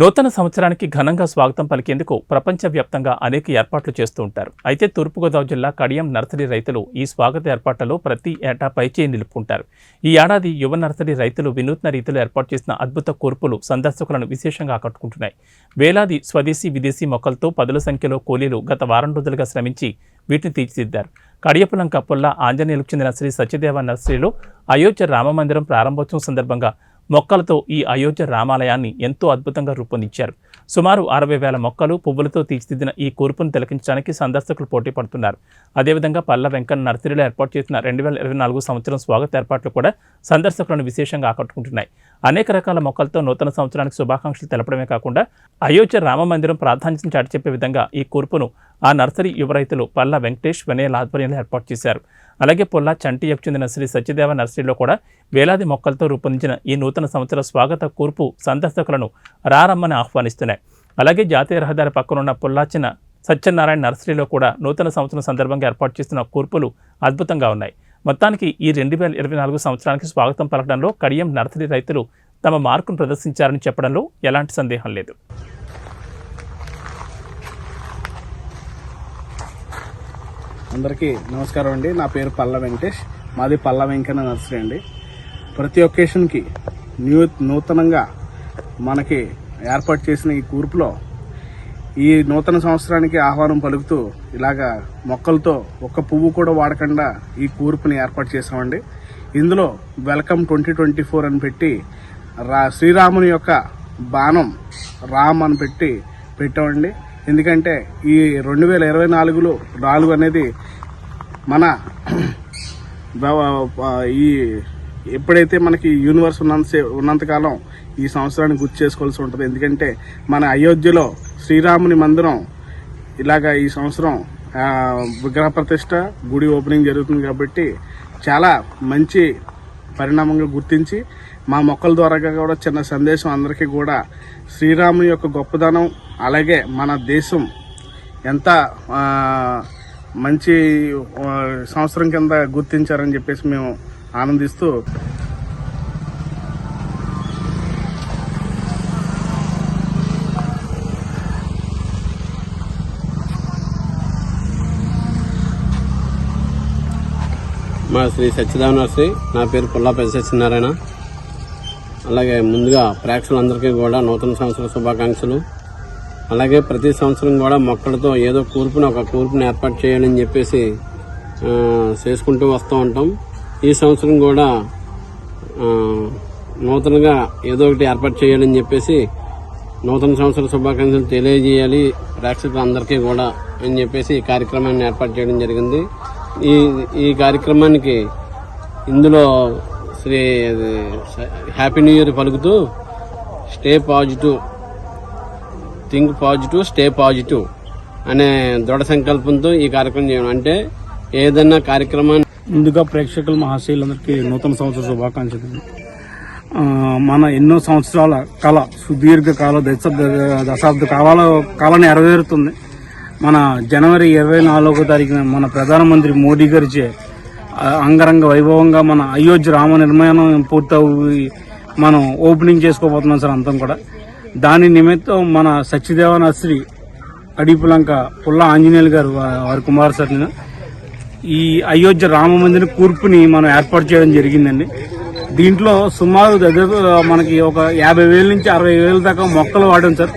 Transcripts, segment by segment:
నూతన సంవత్సరానికి ఘనంగా స్వాగతం పలికేందుకు ప్రపంచవ్యాప్తంగా అనేక ఏర్పాట్లు చేస్తూ ఉంటారు. అయితే తూర్పుగోదావరి జిల్లా కడియం నర్సరీ రైతులు ఈ స్వాగత ఏర్పాట్లలో ప్రతి ఏటా పైచేయి నిలుపుకుంటారు. ఈ ఏడాది యువ నర్సరీ రైతులు వినూత్న రీతిలో ఏర్పాటు చేసిన అద్భుత కూర్పులు సందర్శకులను విశేషంగా ఆకట్టుకుంటున్నాయి. వేలాది స్వదేశీ విదేశీ మొక్కలతో పదుల సంఖ్యలో కూలీలు గత వారం రోజులుగా శ్రమించి వీటిని తీర్చిదిద్దారు. కడియపులంక పుల్ల ఆంజనేయులకు చెందిన శ్రీ సత్యదేవ నర్సరీలో అయోధ్య రామమందిరం ప్రారంభోత్సవం సందర్భంగా మొక్కలతో ఈ అయోధ్య రామాలయాన్ని ఎంతో అద్భుతంగా రూపొందించారు. సుమారు 60,000 మొక్కలు పువ్వులతో తీర్చిదిద్దిన ఈ కూర్పును తిలకించడానికి సందర్శకులు పోటీ పడుతున్నారు. అదేవిధంగా పల్ల వెంకన్న నర్సరీలో ఏర్పాటు చేసిన 2024 సంవత్సరం స్వాగత ఏర్పాట్లు కూడా సందర్శకులను విశేషంగా ఆకట్టుకుంటున్నాయి. అనేక రకాల మొక్కలతో నూతన సంవత్సరానికి శుభాకాంక్షలు తెలపడమే కాకుండా అయోధ్య రామమందిరం ప్రాధాన్యతను చాటి చెప్పే విధంగా ఈ కూర్పును ఆ నర్సరీ యువ రైతులు పల్ల వెంకటేష్ వినయల ఆధ్వర్యంలో ఏర్పాటు చేశారు. అలాగే పొల్ల చంటియకు చెందిన శ్రీ సత్యదేవ నర్సరీలో కూడా వేలాది మొక్కలతో రూపొందించిన ఈ నూతన సంవత్సర స్వాగత కూర్పు సందర్శకులను రారమ్మని ఆహ్వానిస్తున్నాయి. అలాగే జాతీయ రహదారి పక్కనున్న పొల్లాచిన సత్యనారాయణ నర్సరీలో కూడా నూతన సంవత్సరం సందర్భంగా ఏర్పాటు చేసిన కూర్పులు అద్భుతంగా ఉన్నాయి. మొత్తానికి ఈ 2024 సంవత్సరానికి స్వాగతం పలకడంలో కడియం నర్సరీ రైతులు తమ మార్కును ప్రదర్శించారని చెప్పడంలో ఎలాంటి సందేహం లేదు. అందరికీ నమస్కారం అండి. నా పేరు పల్ల వెంకటేష్, మాది పల్ల వెంకన్న నర్సరీ అండి. ప్రతి ఒకేషన్కి నూతనంగా మనకి ఏర్పాటు చేసిన ఈ కూర్పులో ఈ నూతన సంవత్సరానికి ఆహ్వానం పలుకుతూ ఇలాగా మొక్కలతో ఒక్క పువ్వు కూడా వాడకుండా ఈ కూర్పుని ఏర్పాటు చేసామండి. ఇందులో వెల్కమ్ 2024 అని పెట్టి శ్రీరాముని యొక్క బాణం రామ్ అని పెట్టామండి. ఎందుకంటే ఈ 2024 అనేది మన ఈ ఎప్పుడైతే మనకి యూనివర్స్ ఉన్నంతకాలం ఈ సంవత్సరాన్ని గుర్తు చేసుకోవాల్సి ఉంటుంది. ఎందుకంటే మన అయోధ్యలో శ్రీరాముని మందిరం ఇలాగా ఈ సంవత్సరం విగ్రహ ప్రతిష్ట, గుడి ఓపెనింగ్ జరుగుతుంది. కాబట్టి చాలా మంచి పరిణామంగా గుర్తించి మా మొక్కల ద్వారా కూడా చిన్న సందేశం అందరికీ కూడా శ్రీరాముని యొక్క గొప్పదనం, అలాగే మన దేశం ఎంత మంచి సంవత్సరం కింద గుర్తించారని చెప్పేసి మేము ఆనందిస్తూ మా శ్రీ సత్యదేవ నర్సరీ, నా పేరు పుల్లా సత్యనారాయణ. అలాగే ముందుగా ప్రేక్షకులందరికీ కూడా నూతన సంవత్సర శుభాకాంక్షలు. అలాగే ప్రతి సంవత్సరం కూడా మొక్కలతో ఏదో ఒక కూర్పుని ఏర్పాటు చేయాలని చెప్పేసి చేసుకుంటూ వస్తూ ఉంటాం. ఈ సంవత్సరం కూడా నూతనంగా ఏదో ఒకటి ఏర్పాటు చేయాలని చెప్పేసి నూతన సంవత్సర శుభాకాంక్షలు తెలియజేయాలి ప్రేక్షకులందరికీ కూడా అని చెప్పేసి ఈ కార్యక్రమాన్ని ఏర్పాటు చేయడం జరిగింది. ఈ కార్యక్రమానికి ఇందులో శ్రీ హ్యాపీ న్యూ ఇయర్ పలుకుతూ stay positive, think positive, stay positive అనే దృఢ సంకల్పంతో ఈ కార్యక్రమం చేయడం. అంటే ఏదైనా కార్యక్రమాన్ని ముందుగా ప్రేక్షకులు మహాశయులందరికీ నూతన సంవత్సర శుభాకాంక్షలు. మన ఎన్నో సంవత్సరాల కళ, సుదీర్ఘ కాల దశాబ్ద కాలం నెరవేరుతుంది. మన జనవరి 24వ తారీఖున మన ప్రధానమంత్రి మోడీ గారిచే అంగరంగ వైభవంగా మన అయోధ్య రామ నిర్మాణం పూర్తయి మనం ఓపెనింగ్ చేసుకోబోతున్నాం సార్ అంతం కూడా. దాని నిమిత్తం మన సత్యదేవ నర్సరీ అడిపులంక పుల్ల ఆంజనేయులు గారు వారి కుమార్ సార్ ఈ అయోధ్య రామ మందిర కూర్పుని మనం ఏర్పాటు చేయడం జరిగిందండి. దీంట్లో సుమారు మనకి ఒక 50,000 నుంచి 60,000 దాకా మొక్కలు వాడాం సార్.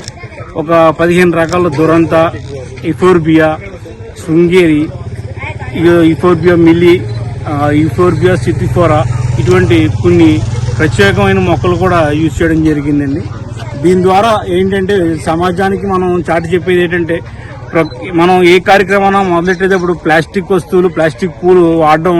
ఒక 15 రకాల దురంత, ఇఫోర్బియా, శృంగేరి, ఇఫోర్బియా మిల్లీ, ఇఫోర్బియా సిటిఫోరా, ఇటువంటి కొన్ని ప్రత్యేకమైన మొక్కలు కూడా యూజ్ చేయడం జరిగిందండి. దీని ద్వారా ఏంటంటే సమాజానికి మనం చాటి చెప్పేది ఏంటంటే మనం ఏ కార్యక్రమాన్ని మొదలెట్టేటప్పుడు ప్లాస్టిక్ వస్తువులు, ప్లాస్టిక్ పూలు వాడడం